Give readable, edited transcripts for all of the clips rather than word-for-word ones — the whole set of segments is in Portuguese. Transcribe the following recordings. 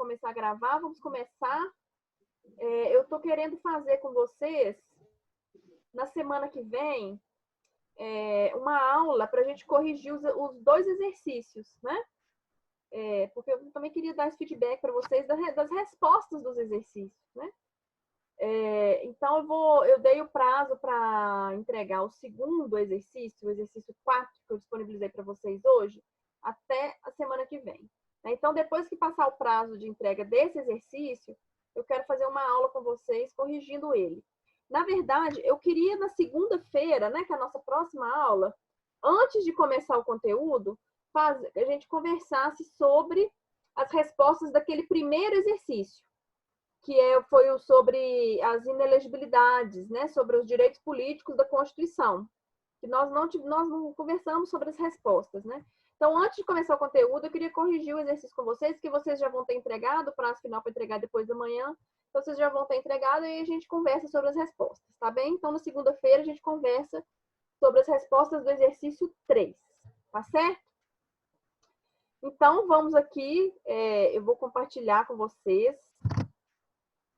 começar a gravar, vamos começar. Eu estou querendo fazer com vocês, na semana que vem, uma aula para a gente corrigir os 2 exercícios, né? Porque eu também queria dar esse feedback para vocês das respostas dos exercícios, né? Então, eu dei o prazo para entregar o segundo exercício, o exercício 4, que eu disponibilizei para vocês hoje, até a semana que vem. Então, depois que passar o prazo de entrega desse exercício, eu quero fazer uma aula com vocês corrigindo ele. Na verdade, eu queria na segunda-feira, né, que é a nossa próxima aula, antes de começar o conteúdo, a gente conversasse sobre as respostas daquele primeiro exercício, que foi sobre as inelegibilidades, né, sobre os direitos políticos da Constituição, que nós não conversamos sobre as respostas, né? Então, antes de começar o conteúdo, eu queria corrigir o exercício com vocês, que vocês já vão ter entregado, o prazo final para entregar depois da manhã, então vocês já vão ter entregado e a gente conversa sobre as respostas, tá bem? Então, na segunda-feira, a gente conversa sobre as respostas do exercício 3, tá certo? Então, vamos aqui, eu vou compartilhar com vocês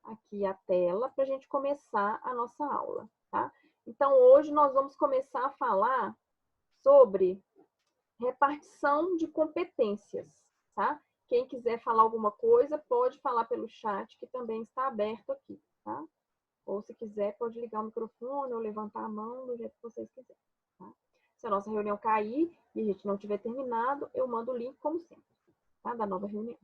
aqui a tela para a gente começar a nossa aula, tá? Então, hoje nós vamos começar a falar sobre repartição de competências, tá? Quem quiser falar alguma coisa, pode falar pelo chat, que também está aberto aqui, tá? Ou se quiser, pode ligar o microfone ou levantar a mão do jeito que vocês quiserem, tá? Se a nossa reunião cair e a gente não tiver terminado, eu mando o link, como sempre, tá? Da nova reunião.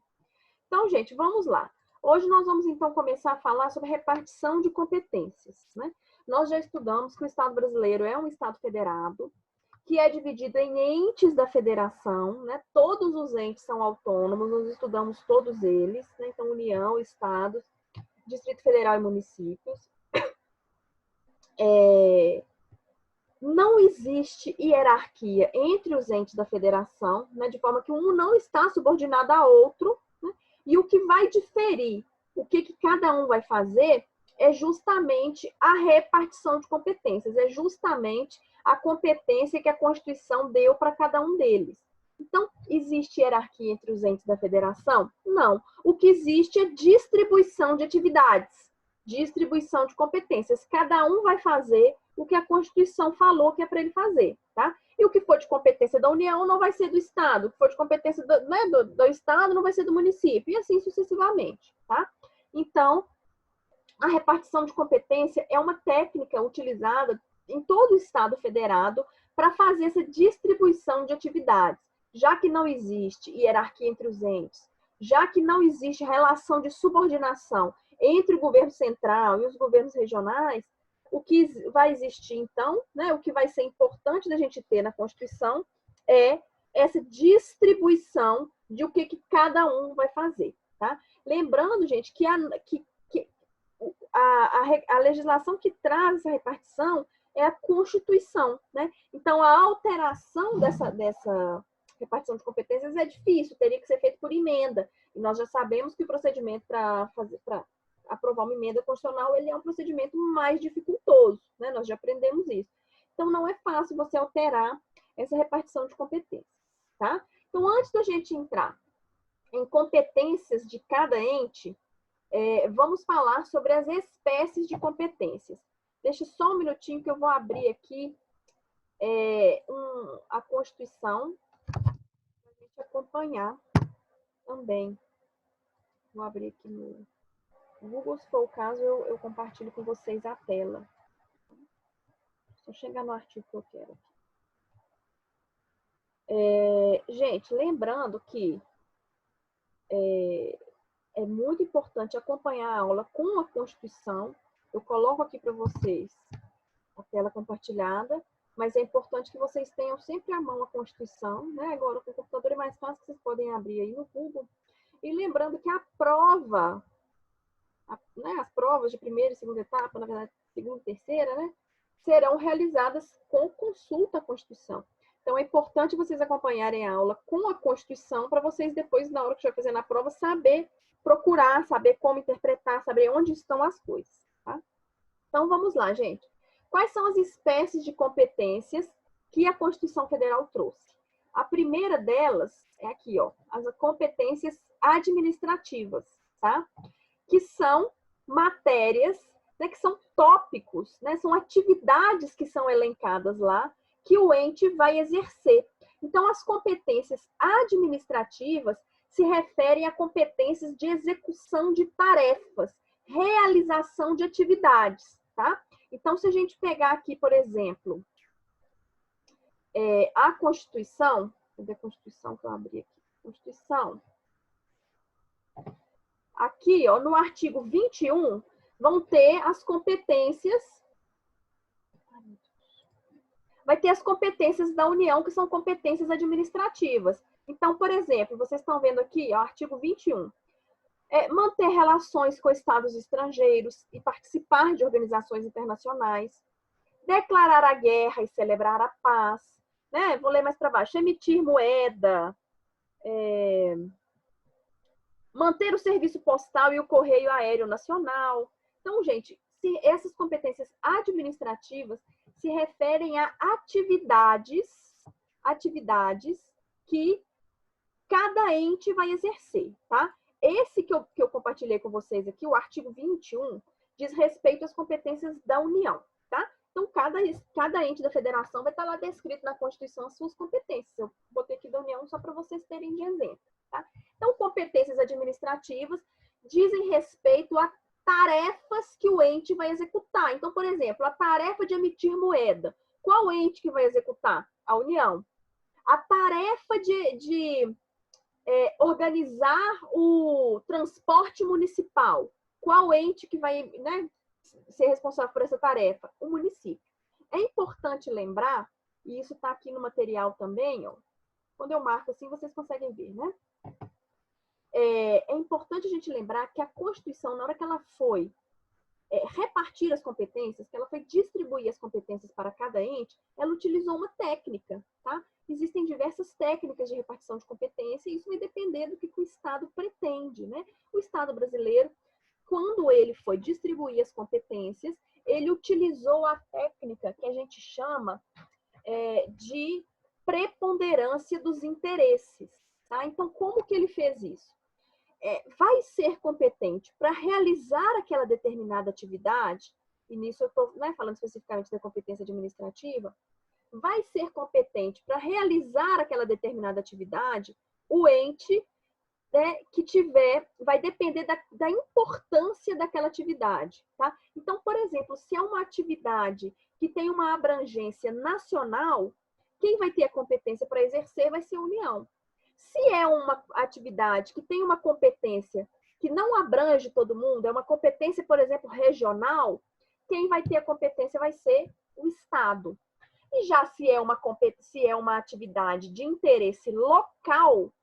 Então, gente, vamos lá. Hoje nós vamos, então, começar a falar sobre repartição de competências, né? Nós já estudamos que o Estado brasileiro é um Estado federado, que é dividido em entes da federação, né? Todos os entes são autônomos, nós estudamos todos eles, né? Então, União, Estados, Distrito Federal e municípios. Não existe hierarquia entre os entes da federação, né? De forma que um não está subordinado a outro, né? E o que vai diferir, o que cada um vai fazer, é justamente a repartição de competências, é justamente a competência que a Constituição deu para cada um deles. Então, existe hierarquia entre os entes da federação? Não. O que existe é distribuição de atividades, distribuição de competências. Cada um vai fazer o que a Constituição falou que é para ele fazer, tá? E o que for de competência da União não vai ser do Estado, o que for de competência do Estado não vai ser do município, e assim sucessivamente, tá? Então, a repartição de competência é uma técnica utilizada em todo o Estado federado para fazer essa distribuição de atividades, já que não existe hierarquia entre os entes, já que não existe relação de subordinação entre o governo central e os governos regionais, o que vai existir, então, né, o que vai ser importante da gente ter na Constituição é essa distribuição de o que cada um vai fazer, tá? Lembrando, gente, que a legislação que traz essa repartição é a Constituição, né? Então, a alteração dessa repartição de competências é difícil, teria que ser feito por emenda. E nós já sabemos que o procedimento para aprovar uma emenda constitucional, ele é um procedimento mais dificultoso, né? Nós já aprendemos isso. Então, não é fácil você alterar essa repartição de competências, tá? Então, antes da gente entrar em competências de cada ente, vamos falar sobre as espécies de competências. Deixa só um minutinho que eu vou abrir aqui a Constituição para a gente acompanhar também. Vou abrir aqui no Google, se for o caso, eu compartilho com vocês a tela. Só chegar no artigo que eu quero aqui. Gente, lembrando que é muito importante acompanhar a aula com a Constituição. Eu coloco aqui para vocês a tela compartilhada, mas é importante que vocês tenham sempre à mão a Constituição, né? Agora, com o computador é mais fácil, vocês podem abrir aí no Google. E lembrando que a prova, né, as provas de primeira e segunda etapa, na verdade, segunda e terceira, né, serão realizadas com consulta à Constituição. Então, é importante vocês acompanharem a aula com a Constituição para vocês depois, na hora que estiver fazendo a prova, saber procurar, saber como interpretar, saber onde estão as coisas, tá? Então, vamos lá, gente. Quais são as espécies de competências que a Constituição Federal trouxe? A primeira delas é aqui, ó, as competências administrativas, tá? Que são matérias, né, que são tópicos, né, são atividades que são elencadas lá, que o ente vai exercer. Então, as competências administrativas se referem a competências de execução de tarefas, realização de atividades, tá? Então, se a gente pegar aqui, por exemplo, a Constituição, cadê a Constituição que eu abri aqui? Constituição. Aqui, ó, no artigo 21, vão ter as competências. Vai ter as competências da União, que são competências administrativas. Então, por exemplo, vocês estão vendo aqui, ó, artigo 21. Manter relações com estados estrangeiros e participar de organizações internacionais. Declarar a guerra e celebrar a paz. Né? Vou ler mais para baixo. Emitir moeda. Manter o serviço postal e o correio aéreo nacional. Então, gente, essas competências administrativas se referem a atividades que cada ente vai exercer, tá? Esse que eu compartilhei com vocês aqui, o artigo 21, diz respeito às competências da União, tá? Então, cada ente da federação vai estar lá descrito na Constituição as suas competências. Eu botei aqui da União só para vocês terem de exemplo, tá? Então, competências administrativas dizem respeito a tarefas que o ente vai executar. Então, por exemplo, a tarefa de emitir moeda. Qual ente que vai executar? A União. A tarefa de organizar o transporte municipal. Qual ente que vai, né, ser responsável por essa tarefa? O município. É importante lembrar, e isso está aqui no material também, ó, quando eu marco assim, vocês conseguem ver, né? É importante a gente lembrar que a Constituição, na hora que ela foi repartir as competências, que ela foi distribuir as competências para cada ente, ela utilizou uma técnica, tá? Existem diversas técnicas de repartição de competência e isso vai depender do que o Estado pretende, né? O Estado brasileiro, quando ele foi distribuir as competências, ele utilizou a técnica que a gente chama de preponderância dos interesses, tá? Então, como que ele fez isso? Vai ser competente para realizar aquela determinada atividade, e nisso eu estou, né, falando especificamente da competência administrativa, vai ser competente para realizar aquela determinada atividade o ente, né, que tiver, vai depender da importância daquela atividade, tá? Então, por exemplo, se é uma atividade que tem uma abrangência nacional, quem vai ter a competência para exercer vai ser a União. Se é uma atividade que tem uma competência que não abrange todo mundo, é uma competência, por exemplo, regional, quem vai ter a competência vai ser o Estado. E já se é uma atividade de interesse local,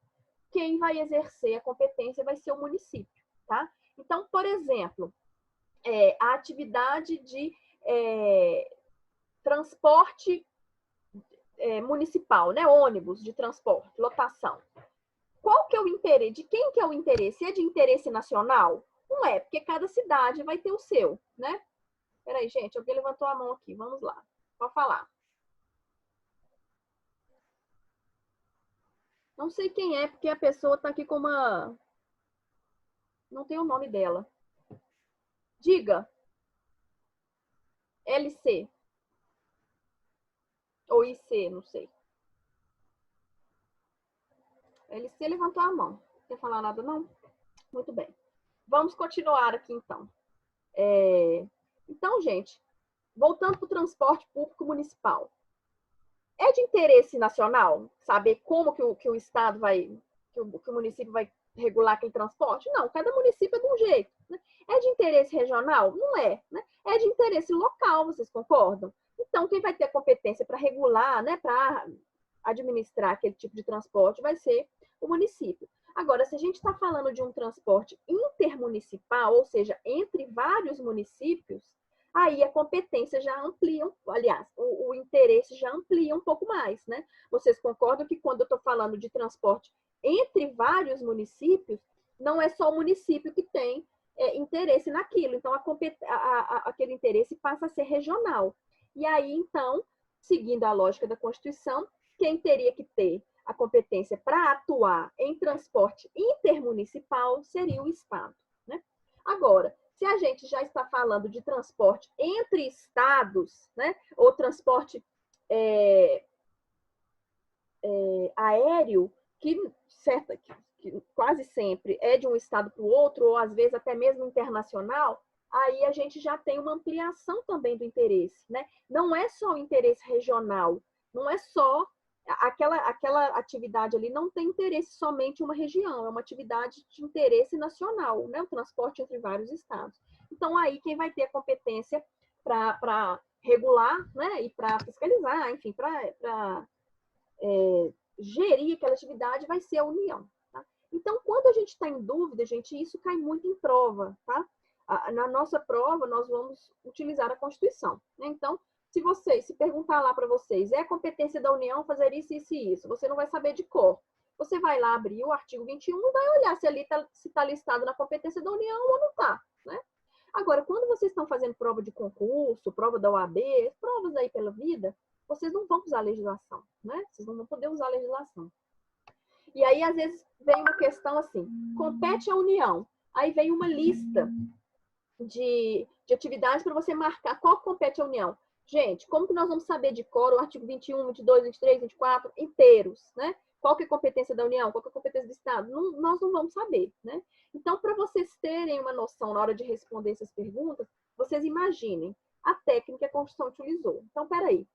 quem vai exercer a competência vai ser o município, tá? Então, por exemplo, a atividade de transporte municipal, né? Ônibus de transporte, lotação. Qual que é o interesse? De quem que é o interesse? É de interesse nacional? Não é, porque cada cidade vai ter o seu, né? Peraí, gente, alguém levantou a mão aqui, vamos lá. Pode falar. Não sei quem é, porque a pessoa está aqui com uma... Não tem o nome dela. Diga. LC. Ou IC, não sei. LC levantou a mão. Não quer falar nada, não? Muito bem. Vamos continuar aqui, então. Então, gente, voltando para o transporte público municipal. É de interesse nacional saber como que o Estado vai, que o município vai regular aquele transporte? Não, cada município é de um jeito. Né? É de interesse regional? Não é. Né? É de interesse local, vocês concordam? Então, quem vai ter a competência para regular, né, para administrar aquele tipo de transporte vai ser o município. Agora, se a gente está falando de um transporte intermunicipal, ou seja, entre vários municípios, aí a competência já amplia, aliás, o interesse já amplia um pouco mais, né? Vocês concordam que quando eu estou falando de transporte entre vários municípios, não é só o município que tem interesse naquilo, então aquele interesse passa a ser regional. E aí, então, seguindo a lógica da Constituição, quem teria que ter a competência para atuar em transporte intermunicipal seria o Estado, né? Agora, se a gente já está falando de transporte entre estados, né, ou transporte aéreo, que quase sempre é de um estado para o outro, ou às vezes até mesmo internacional, aí a gente já tem uma ampliação também do interesse, né? Não é só o interesse regional, não é só aquela atividade ali, não tem interesse somente em uma região, é uma atividade de interesse nacional, né? O transporte entre vários estados. Então, aí quem vai ter a competência para regular, né? E para fiscalizar, enfim, para gerir aquela atividade vai ser a União. Tá? Então, quando a gente está em dúvida, gente, isso cai muito em prova, tá? Na nossa prova, nós vamos utilizar a Constituição. Né? Então, se perguntar lá para vocês, é a competência da União fazer isso, isso e isso, você não vai saber de cor. Você vai lá abrir o artigo 21 e vai olhar se ali está listado na competência da União ou não está, né? Agora, quando vocês estão fazendo prova de concurso, prova da OAB, provas aí pela vida, vocês não vão usar a legislação, né? Vocês não vão poder usar a legislação. E aí, às vezes, vem uma questão assim, compete à União. Aí vem uma lista de atividades para você marcar qual compete à União. Gente, como que nós vamos saber de cor o artigo 21, 22, 23, 24 inteiros, né? Qual que é a competência da União, qual que é a competência do Estado? Nós não vamos saber, né? Então, para vocês terem uma noção na hora de responder essas perguntas, vocês imaginem a técnica que a Constituição utilizou. Então, peraí.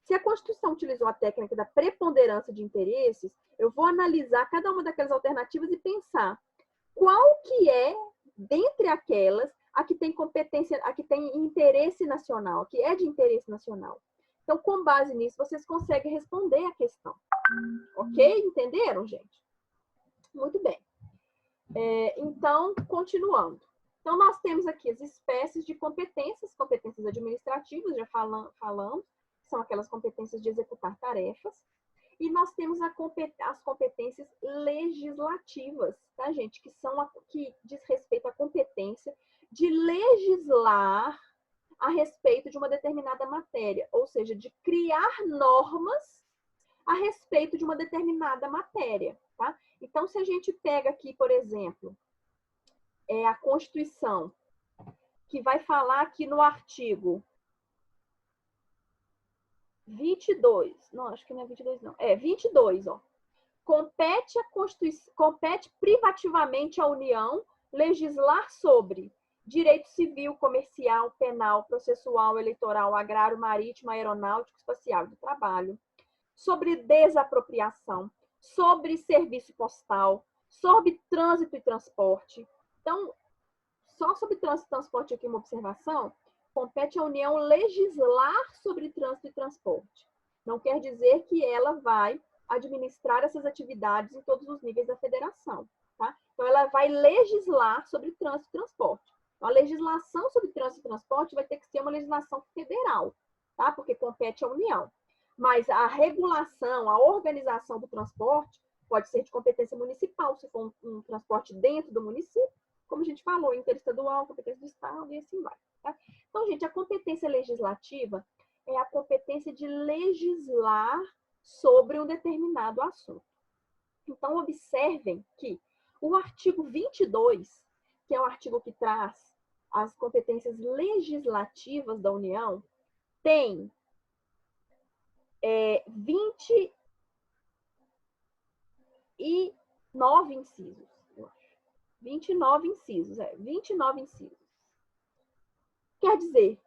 Se a Constituição utilizou a técnica da preponderância de interesses, eu vou analisar cada uma daquelas alternativas e pensar qual que é, dentre aquelas, a que tem competência, a que tem interesse nacional, a que é de interesse nacional. Então, com base nisso, vocês conseguem responder a questão. Ok? Entenderam, gente? Muito bem. Então, continuando. Então, nós temos aqui as espécies de competências administrativas, já falamos, são aquelas competências de executar tarefas. E nós temos as competências legislativas, tá, gente? Que diz respeito à competência de legislar a respeito de uma determinada matéria, ou seja, de criar normas a respeito de uma determinada matéria, tá? Então, se a gente pega aqui, por exemplo, a Constituição, que vai falar aqui no artigo 22, não, acho que não é 22 não, 22, ó. Compete privativamente à União legislar sobre direito civil, comercial, penal, processual, eleitoral, agrário, marítimo, aeronáutico, espacial, do trabalho, sobre desapropriação, sobre serviço postal, sobre trânsito e transporte. Então, só sobre trânsito e transporte aqui uma observação, compete à União legislar sobre trânsito e transporte. Não quer dizer que ela vai administrar essas atividades em todos os níveis da federação, tá? Então, ela vai legislar sobre trânsito e transporte. Então, a legislação sobre trânsito e transporte vai ter que ser uma legislação federal, tá? Porque compete à União. Mas a regulação, a organização do transporte pode ser de competência municipal, se for um transporte dentro do município, como a gente falou, interestadual, competência do Estado e assim vai. Tá? Então, gente, a competência legislativa é a competência de legislar sobre um determinado assunto. Então, observem que o artigo 22, que é o artigo que traz as competências legislativas da União, tem 29 incisos, eu acho. 29 incisos, 29 incisos. Quer dizer,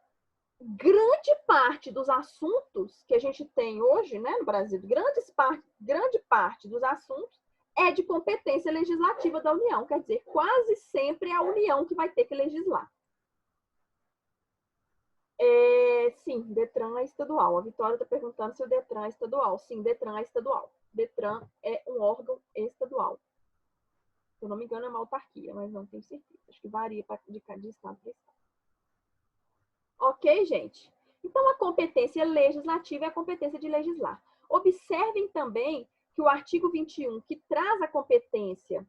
grande parte dos assuntos que a gente tem hoje, né, no Brasil, grande parte dos assuntos é de competência legislativa da União. Quer dizer, quase sempre é a União que vai ter que legislar. Sim, Detran é estadual. A Vitória está perguntando se o Detran é estadual. Sim, Detran é estadual. Detran é um órgão estadual. Se eu não me engano, é uma autarquia, mas não tenho certeza. Acho que varia de estado para estado. Ok, gente? Então, a competência legislativa é a competência de legislar. Observem também que o artigo 21, que traz a competência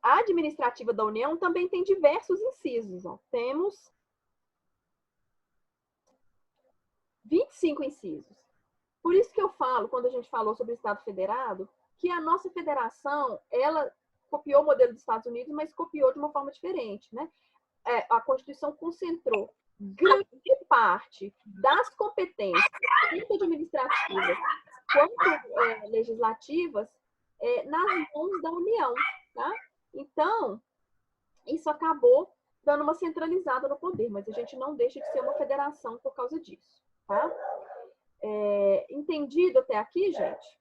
administrativa da União, também tem diversos incisos. Ó. Temos 25 incisos. Por isso que eu falo, quando a gente falou sobre o Estado Federado, que a nossa federação, ela copiou o modelo dos Estados Unidos, mas copiou de uma forma diferente, né? A Constituição concentrou grande parte das competências, tanto administrativas quanto legislativas, nas mãos da União, tá? Então, isso acabou dando uma centralizada no poder, mas a gente não deixa de ser uma federação por causa disso, tá? Entendido até aqui, gente?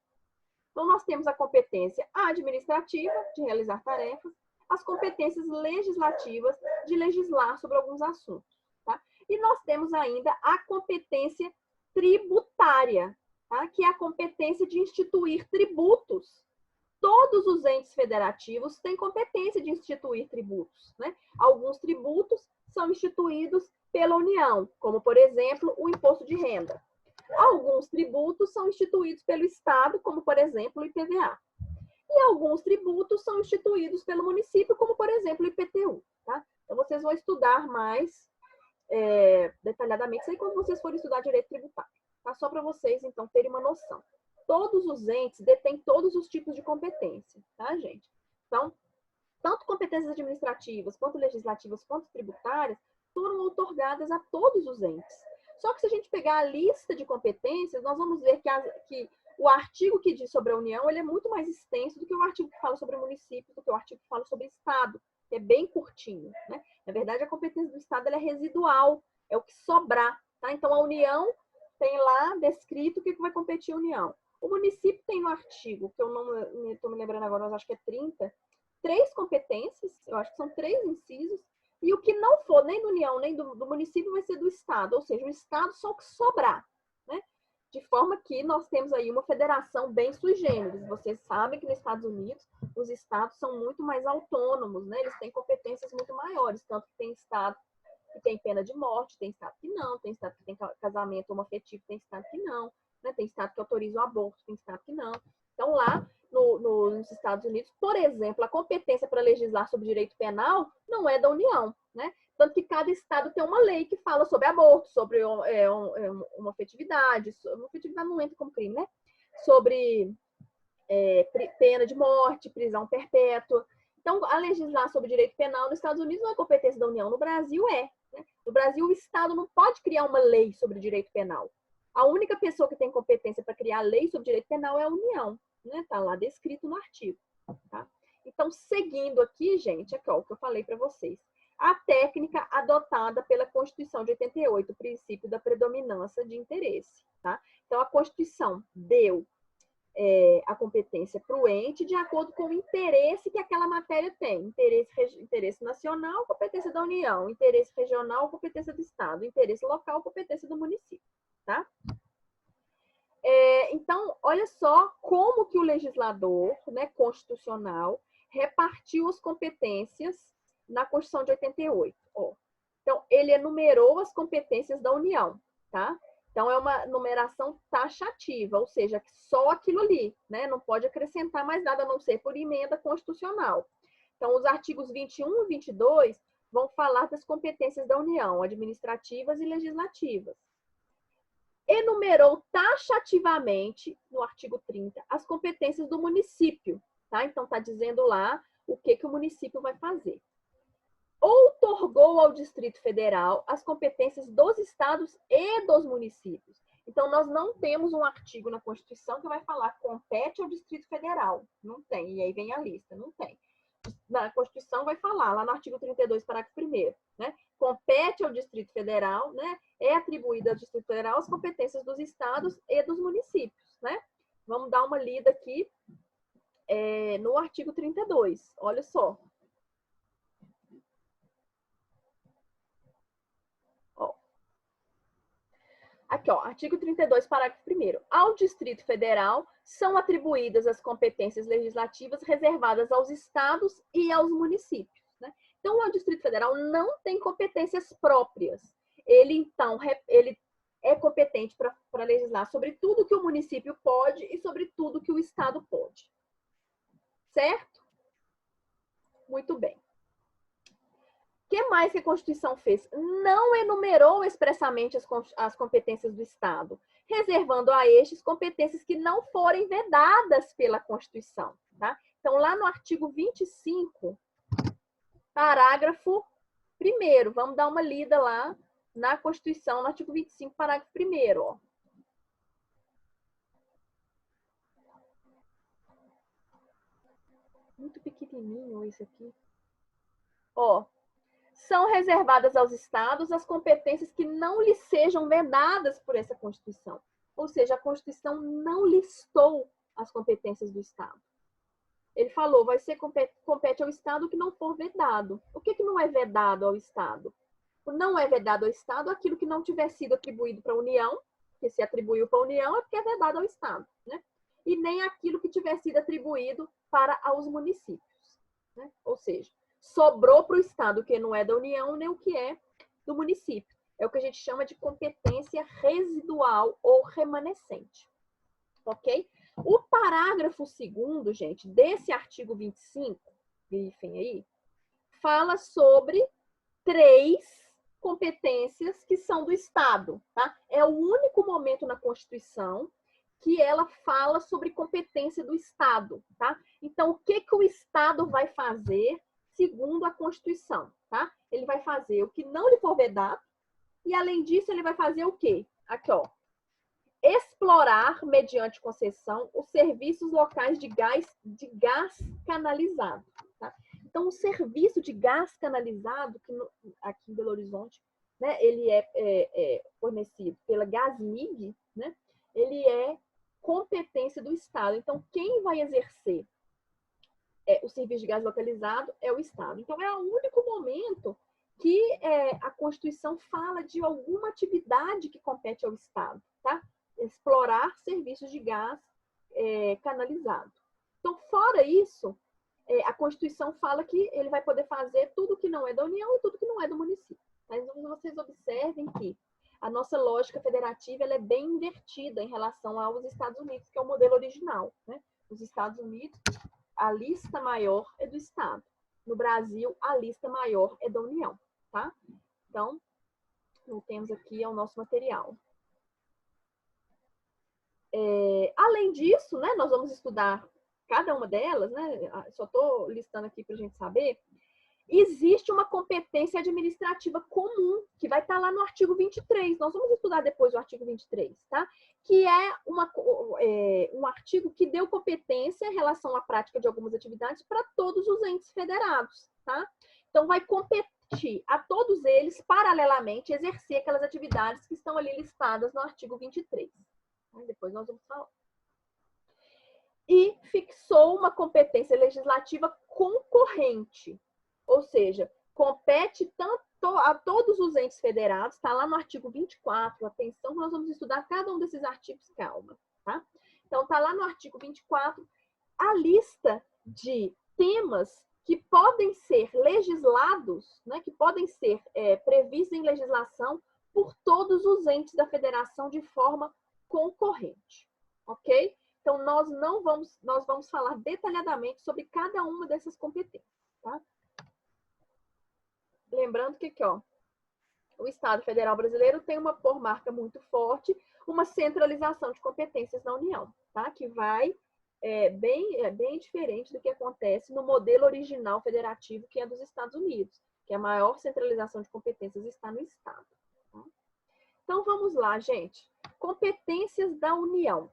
Então, nós temos a competência administrativa, de realizar tarefas, as competências legislativas, de legislar sobre alguns assuntos, tá? E nós temos ainda a competência tributária, tá? Que é a competência de instituir tributos. Todos os entes federativos têm competência de instituir tributos, né? Alguns tributos são instituídos pela União, como, por exemplo, o imposto de renda. Alguns tributos são instituídos pelo Estado, como, por exemplo, o IPVA. E alguns tributos são instituídos pelo município, como, por exemplo, o IPTU. Tá? Então, vocês vão estudar mais detalhadamente isso aí quando vocês forem estudar direito tributário. Tá? Só para vocês, então, terem uma noção. Todos os entes detêm todos os tipos de competência, tá, gente? Então, tanto competências administrativas, quanto legislativas, quanto tributárias, foram outorgadas a todos os entes. Só que se a gente pegar a lista de competências, nós vamos ver que o artigo que diz sobre a União, ele é muito mais extenso do que o artigo que fala sobre o município, do que o artigo que fala sobre o Estado, que é bem curtinho, né? Na verdade, a competência do Estado ela é residual, é o que sobrar, tá? Então, a União tem lá descrito o que vai competir a União. O município tem no artigo, que eu não estou me lembrando agora, mas acho que é 30, 3 competências, eu acho que são 3 incisos, e o que não for nem da União, nem do município, vai ser do Estado, ou seja, o Estado só o que sobrar, né? De forma que nós temos aí uma federação bem sui generis. Vocês sabem que nos Estados Unidos, os estados são muito mais autônomos, né? Eles têm competências muito maiores, tanto que tem estado que tem pena de morte, tem estado que não, tem estado que tem casamento homoafetivo, tem estado que não, né? Tem estado que autoriza o aborto, tem estado que não. Então, lá nos Estados Unidos, por exemplo, a competência para legislar sobre direito penal não é da União, né? Tanto que cada estado tem uma lei que fala sobre aborto, sobre uma afetividade não entra como crime, né? Sobre pena de morte, prisão perpétua. Então, a legislar sobre direito penal nos Estados Unidos não é competência da União, no Brasil é. Né? No Brasil, o Estado não pode criar uma lei sobre direito penal. A única pessoa que tem competência para criar lei sobre direito penal é a União. Está lá descrito no artigo. Tá? Então, seguindo aqui, gente, aqui, ó, o que eu falei para vocês. A técnica adotada pela Constituição de 88, o princípio da predominância de interesse. Tá? Então, a Constituição deu a competência para o ente de acordo com o interesse que aquela matéria tem. Interesse nacional, competência da União. Interesse regional, competência do Estado. Interesse local, competência do município. Tá? Então, olha só como que o legislador, né, constitucional repartiu as competências na Constituição de 88. Ó. Então, ele enumerou as competências da União, tá? Então, é uma numeração taxativa, ou seja, só aquilo ali, né? Não pode acrescentar mais nada a não ser por emenda constitucional. Então, os artigos 21 e 22 vão falar das competências da União, administrativas e legislativas. Enumerou taxativamente, no artigo 30, as competências do município, tá? Então, está dizendo lá o que o município vai fazer. Outorgou ao Distrito Federal as competências dos estados e dos municípios. Então, nós não temos um artigo na Constituição que vai falar compete ao Distrito Federal. Não tem. E aí vem a lista. Não tem. Na Constituição vai falar, lá no artigo 32, parágrafo 1º, né? Compete ao Distrito Federal, né? É atribuída ao Distrito Federal as competências dos estados e dos municípios, né? Vamos dar uma lida aqui no artigo 32. Olha só. Aqui, ó, artigo 32, parágrafo 1º. Ao Distrito Federal são atribuídas as competências legislativas reservadas aos estados e aos municípios. Né? Então, o Distrito Federal não tem competências próprias. Ele, então, ele é competente para legislar sobre tudo que o município pode e sobre tudo que o estado pode. Certo? Muito bem. O que mais que a Constituição fez? Não enumerou expressamente as competências do Estado, reservando a estes competências que não forem vedadas pela Constituição. Tá? Então, lá no artigo 25, parágrafo 1º, vamos dar uma lida lá na Constituição, no artigo 25, parágrafo 1º. Ó. Muito pequenininho isso aqui. Ó, são reservadas aos estados as competências que não lhes sejam vedadas por essa Constituição. Ou seja, a Constituição não listou as competências do Estado. Ele falou, compete ao Estado o que não for vedado. O que não é vedado ao Estado? Não é vedado ao Estado aquilo que não tiver sido atribuído para a União, que se atribuiu para a União é porque é vedado ao Estado, né? E nem aquilo que tiver sido atribuído para os municípios, né? Ou seja, sobrou para o Estado o que não é da União, nem o que é do município. É o que a gente chama de competência residual ou remanescente. Ok? O parágrafo 2º, gente, desse artigo 25, grifem aí, fala sobre 3 competências que são do Estado. Tá? É o único momento na Constituição que ela fala sobre competência do Estado. Tá? Então, o que o Estado vai fazer segundo a Constituição? Tá? Ele vai fazer o que não lhe for vedado e, além disso, ele vai fazer o quê? Aqui, ó. Explorar, mediante concessão, os serviços locais de gás canalizado. Tá? Então, o serviço de gás canalizado, que aqui em Belo Horizonte, né, ele é fornecido pela Gasmig, né, ele é competência do Estado. Então, quem vai exercer o serviço de gás localizado é o Estado. Então, é o único momento que a Constituição fala de alguma atividade que compete ao Estado, tá? Explorar serviços de gás canalizado. Então, fora isso, a Constituição fala que ele vai poder fazer tudo que não é da União e tudo que não é do município. Mas vocês observem que a nossa lógica federativa ela é bem invertida em relação aos Estados Unidos, que é o modelo original. Né? Os Estados Unidos, a lista maior é do Estado. No Brasil, a lista maior é da União. Tá? Então, temos aqui o nosso material. Além disso, né, nós vamos estudar cada uma delas, né? Só estou listando aqui para a gente saber. Existe uma competência administrativa comum, que vai estar lá no artigo 23. Nós vamos estudar depois o artigo 23, tá? Que é um artigo que deu competência em relação à prática de algumas atividades para todos os entes federados, tá? Então, vai competir a todos eles, paralelamente, exercer aquelas atividades que estão ali listadas no artigo 23. Depois nós vamos falar. E fixou uma competência legislativa concorrente, ou seja, compete tanto a todos os entes federados, está lá no artigo 24, atenção, nós vamos estudar cada um desses artigos, calma, tá? Então, está lá no artigo 24, a lista de temas que podem ser legislados, né, que podem ser previstos em legislação por todos os entes da federação de forma concorrente, ok? Então, nós vamos falar detalhadamente sobre cada uma dessas competências, tá? Lembrando que aqui, ó, o Estado Federal Brasileiro tem por marca muito forte uma centralização de competências na União, tá? Que vai bem diferente do que acontece no modelo original federativo, que é dos Estados Unidos, que a maior centralização de competências está no Estado. Tá? Então, vamos lá, gente. Competências da União.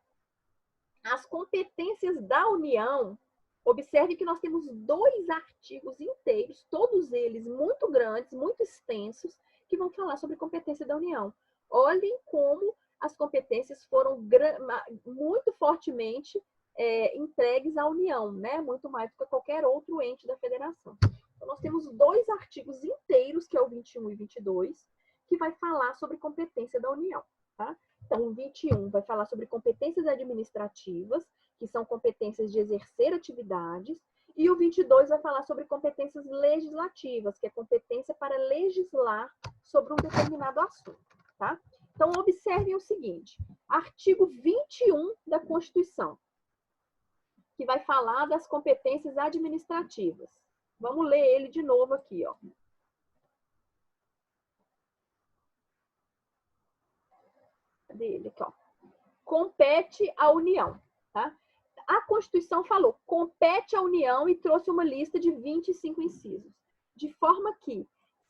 As competências da União, observe que nós temos 2 artigos inteiros, todos eles muito grandes, muito extensos, que vão falar sobre competência da União. Olhem como as competências foram muito fortemente entregues à União, né? Muito mais do que qualquer outro ente da federação. Então, nós temos 2 artigos inteiros, que é o 21 e 22, que vai falar sobre competência da União, tá? Então, o 21 vai falar sobre competências administrativas, que são competências de exercer atividades, e o 22 vai falar sobre competências legislativas, que é competência para legislar sobre um determinado assunto, tá? Então, observem o seguinte, artigo 21 da Constituição, que vai falar das competências administrativas. Vamos ler ele de novo aqui, ó. Cadê ele? Aqui, ó. Compete à União, tá? A Constituição falou, compete à União e trouxe uma lista de 25 incisos, de forma que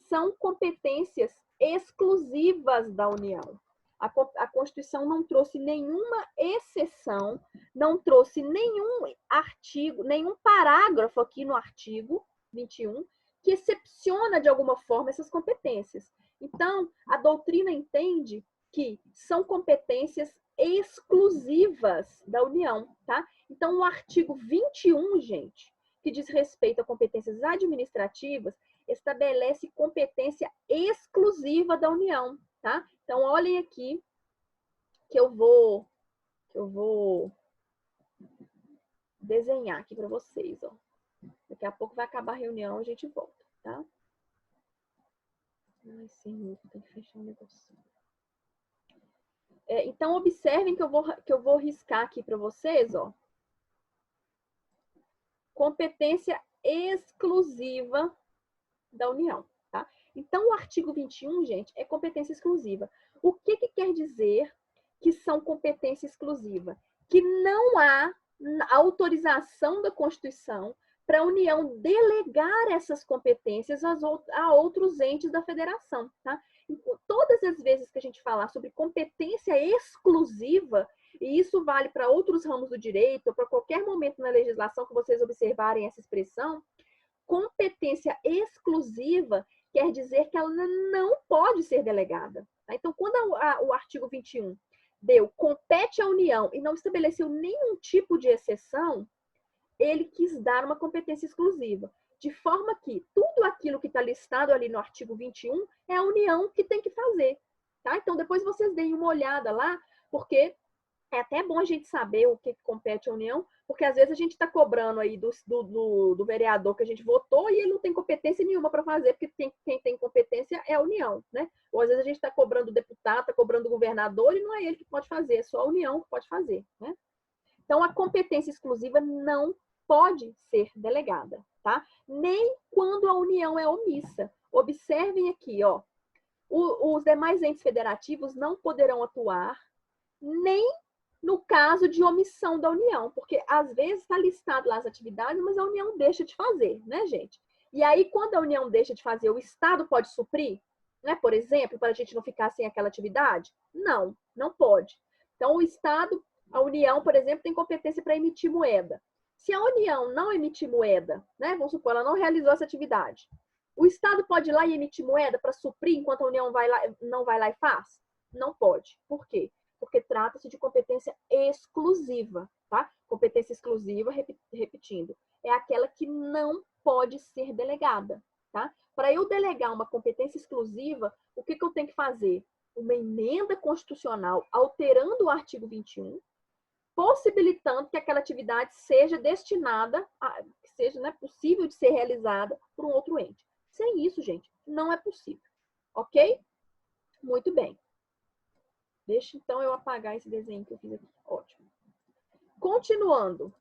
são competências exclusivas da União. A Constituição não trouxe nenhuma exceção, não trouxe nenhum artigo, nenhum parágrafo aqui no artigo 21 que excepciona de alguma forma essas competências. Então, a doutrina entende que são competências exclusivas da União, tá? Então, o artigo 21, gente, que diz respeito a competências administrativas, estabelece competência exclusiva da União, tá? Então, olhem aqui que eu vou desenhar aqui para vocês, ó. Daqui a pouco vai acabar a reunião, a gente volta, tá? Ai, senhor, tem que fechar o negócio. Então, observem que eu vou riscar aqui para vocês, ó. Competência exclusiva da União, tá? Então, o artigo 21, gente, é competência exclusiva. O que quer dizer que são competência exclusiva? Que não há autorização da Constituição para a União delegar essas competências a outros entes da federação, tá? Todas as vezes que a gente falar sobre competência exclusiva, e isso vale para outros ramos do direito, ou para qualquer momento na legislação que vocês observarem essa expressão, competência exclusiva quer dizer que ela não pode ser delegada. Tá? Então, quando o artigo 21 deu compete à União e não estabeleceu nenhum tipo de exceção, ele quis dar uma competência exclusiva. De forma que tudo aquilo que está listado ali no artigo 21 é a União que tem que fazer. Tá? Então, depois vocês deem uma olhada lá, porque é até bom a gente saber o que compete à União, porque às vezes a gente está cobrando aí do vereador que a gente votou e ele não tem competência nenhuma para fazer, porque quem tem competência é a União, né? Ou às vezes a gente está cobrando o deputado, está cobrando o governador e não é ele que pode fazer, é só a União que pode fazer, né? Então, a competência exclusiva não pode ser delegada, tá? Nem quando a União é omissa. Observem aqui, ó. Os demais entes federativos não poderão atuar nem no caso de omissão da União, porque às vezes está listado lá as atividades, mas a União deixa de fazer, né, gente? E aí, quando a União deixa de fazer, o Estado pode suprir, né? Por exemplo, para a gente não ficar sem aquela atividade? Não, não pode. Então, o Estado, a União, por exemplo, tem competência para emitir moeda. Se a União não emitir moeda, né? Vamos supor, ela não realizou essa atividade. O Estado pode ir lá e emitir moeda para suprir enquanto a União não vai lá e faz? Não pode. Por quê? Porque trata-se de competência exclusiva, tá? Competência exclusiva, repetindo, é aquela que não pode ser delegada, tá? Para eu delegar uma competência exclusiva, o que eu tenho que fazer? Uma emenda constitucional alterando o artigo 21, possibilitando que aquela atividade seja destinada, que seja, né, possível de ser realizada por um outro ente. Sem isso, gente, não é possível. Ok? Muito bem. Deixa, então, eu apagar esse desenho que eu fiz aqui. Ótimo. Continuando.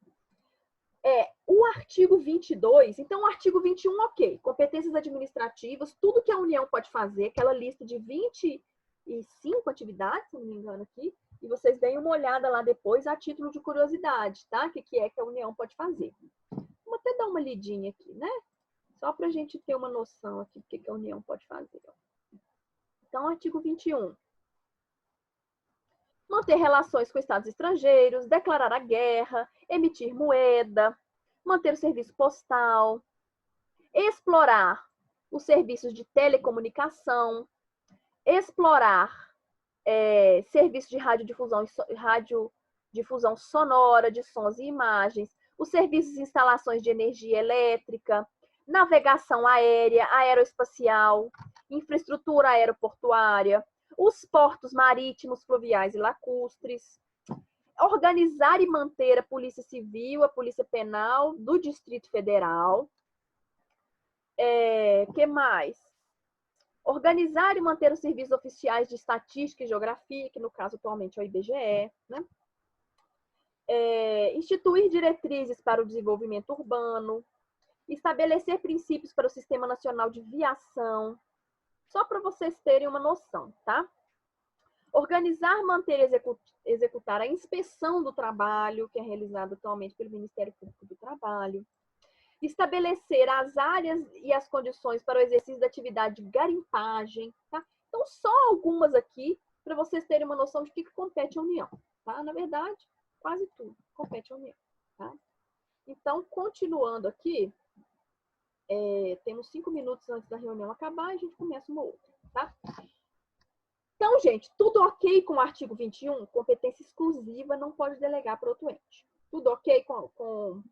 O artigo 22, então o artigo 21, ok. Competências administrativas, tudo que a União pode fazer, aquela lista de 25 atividades, se não me engano aqui, e vocês deem uma olhada lá depois a título de curiosidade, tá? O que é que a União pode fazer. Vamos até dar uma lidinha aqui, né? Só para a gente ter uma noção aqui do que a União pode fazer. Então, artigo 21. Manter relações com estados estrangeiros, declarar a guerra, emitir moeda, manter o serviço postal, explorar os serviços de telecomunicação, explorar serviços de radiodifusão sonora, de sons e imagens, os serviços de instalações de energia elétrica, navegação aérea, aeroespacial, infraestrutura aeroportuária, os portos marítimos, fluviais e lacustres, organizar e manter a Polícia Civil, a Polícia Penal do Distrito Federal. Que mais? Organizar e manter os serviços oficiais de estatística e geografia, que no caso atualmente é o IBGE, né? Instituir diretrizes para o desenvolvimento urbano, estabelecer princípios para o Sistema Nacional de Viação, só para vocês terem uma noção, tá? Organizar, manter e executar a inspeção do trabalho, que é realizada atualmente pelo Ministério Público do Trabalho. Estabelecer as áreas e as condições para o exercício da atividade de garimpagem. Tá? Então, só algumas aqui, para vocês terem uma noção de que compete à União. Tá? Na verdade, quase tudo compete à União. Tá? Então, continuando aqui, temos 5 minutos antes da reunião acabar e a gente começa uma outra. Tá? Então, gente, tudo ok com o artigo 21? Competência exclusiva não pode delegar para outro ente. Tudo ok com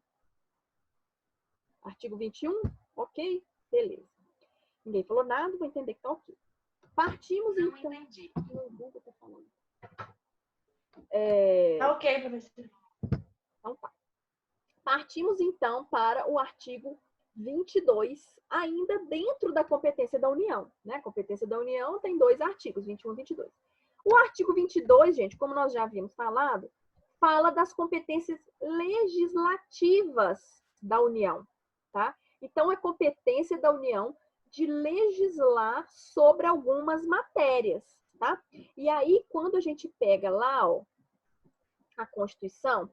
artigo 21? Ok? Beleza. Ninguém falou nada, vou entender que tá ok. Partimos, Não então... entendi. Meu Google tá falando. Tá ok, professor. Então tá. Partimos, então, para o artigo 22, ainda dentro da competência da União. Né? A competência da União tem 2 artigos, 21 e 22. O artigo 22, gente, como nós já havíamos falado, fala das competências legislativas da União. Tá? Então, é competência da União de legislar sobre algumas matérias. Tá? E aí, quando a gente pega lá, ó, a Constituição,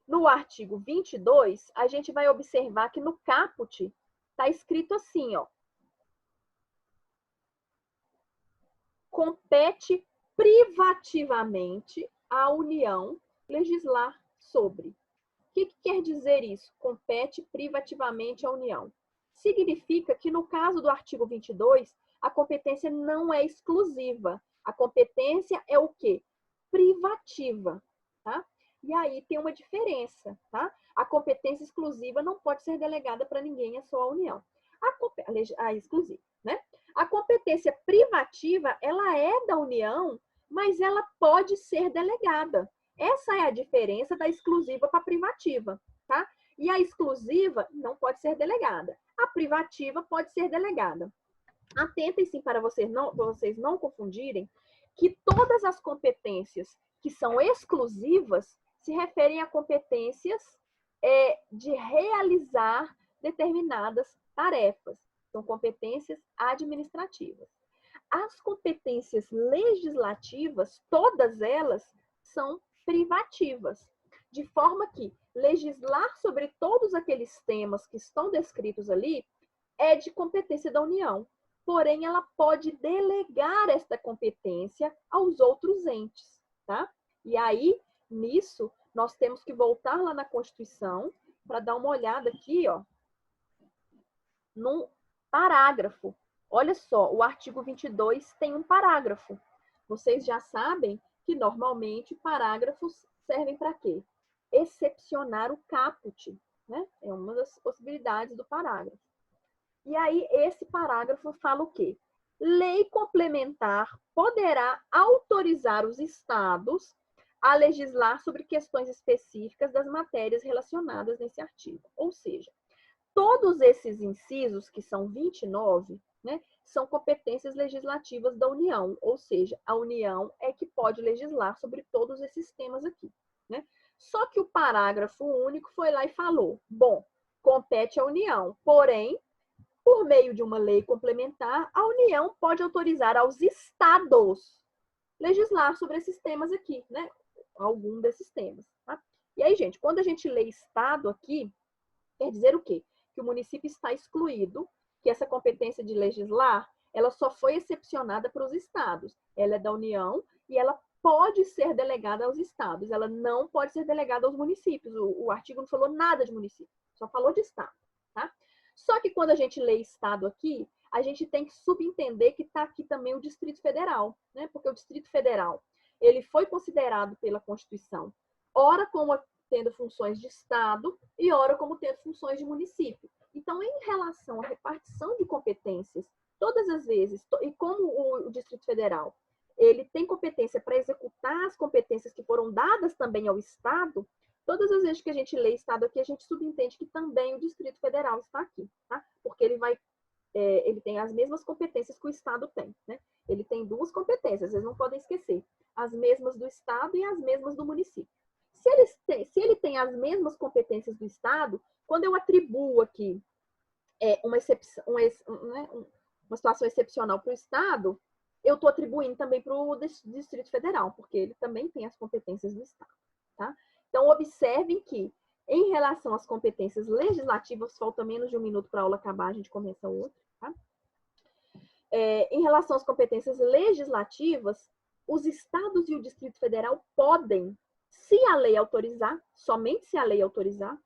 no artigo 22, a gente vai observar que no caput está escrito assim, ó. Compete privativamente à União legislar sobre. O que quer dizer isso? Compete privativamente à União. Significa que no caso do artigo 22, a competência não é exclusiva. A competência é o quê? Privativa, tá? E aí tem uma diferença, tá? A competência exclusiva não pode ser delegada para ninguém, é só a União. A exclusiva, né? A competência privativa, ela é da União, mas ela pode ser delegada. Essa é a diferença da exclusiva para a privativa, tá? E a exclusiva não pode ser delegada. A privativa pode ser delegada. Atentem-se para vocês não confundirem que todas as competências que são exclusivas se referem a competências de realizar determinadas tarefas. São competências administrativas. As competências legislativas, todas elas, são privativas, de forma que legislar sobre todos aqueles temas que estão descritos ali é de competência da União. Porém, ela pode delegar esta competência aos outros entes, tá? E aí, nisso, nós temos que voltar lá na Constituição para dar uma olhada aqui, ó, num parágrafo. Olha só, o artigo 22 tem um parágrafo. Vocês já sabem que, normalmente, parágrafos servem para quê? Excepcionar o caput, né? É uma das possibilidades do parágrafo. E aí, esse parágrafo fala o quê? Lei complementar poderá autorizar os estados a legislar sobre questões específicas das matérias relacionadas nesse artigo. Ou seja, todos esses incisos, que são 29, né, são competências legislativas da União. Ou seja, a União é que pode legislar sobre todos esses temas aqui. Né? Só que o parágrafo único foi lá e falou, bom, compete à União, porém, por meio de uma lei complementar, a União pode autorizar aos estados legislar sobre esses temas aqui, né? Algum desses temas. Tá? E aí, gente, quando a gente lê estado aqui, quer dizer o quê? Que o município está excluído, que essa competência de legislar, ela só foi excepcionada para os estados. Ela é da União e ela pode ser delegada aos estados. Ela não pode ser delegada aos municípios. O artigo não falou nada de município, só falou de estado, tá? Só que quando a gente lê estado aqui, a gente tem que subentender que está aqui também o Distrito Federal, né? Porque o Distrito Federal, ele foi considerado pela Constituição, ora como tendo funções de estado e ora como tendo funções de município. Então, em relação à repartição de competências, todas as vezes, e como o Distrito Federal, ele tem competência para executar as competências que foram dadas também ao estado, todas as vezes que a gente lê estado aqui, a gente subentende que também o Distrito Federal está aqui, tá? Porque ele tem as mesmas competências que o estado tem, né? Ele tem 2 competências, vocês não podem esquecer, as mesmas do estado e as mesmas do município. Se ele tem as mesmas competências do estado, quando eu atribuo aqui uma situação excepcional para o estado, eu estou atribuindo também para o Distrito Federal, porque ele também tem as competências do Estado. Tá? Então, observem que, em relação às competências legislativas, falta menos de 1 minuto para a aula acabar, a gente começa outra. Tá? Em relação às competências legislativas, os estados e o Distrito Federal podem, se a lei autorizar, somente se a lei autorizar,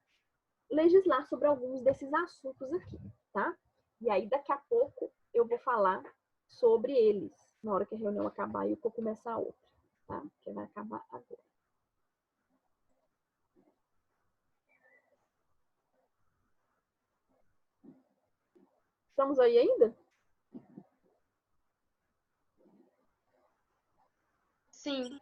legislar sobre alguns desses assuntos aqui, tá? E aí, daqui a pouco, eu vou falar sobre eles, na hora que a reunião acabar e eu vou começar outra, tá? Que vai acabar agora. Estamos aí ainda? Sim.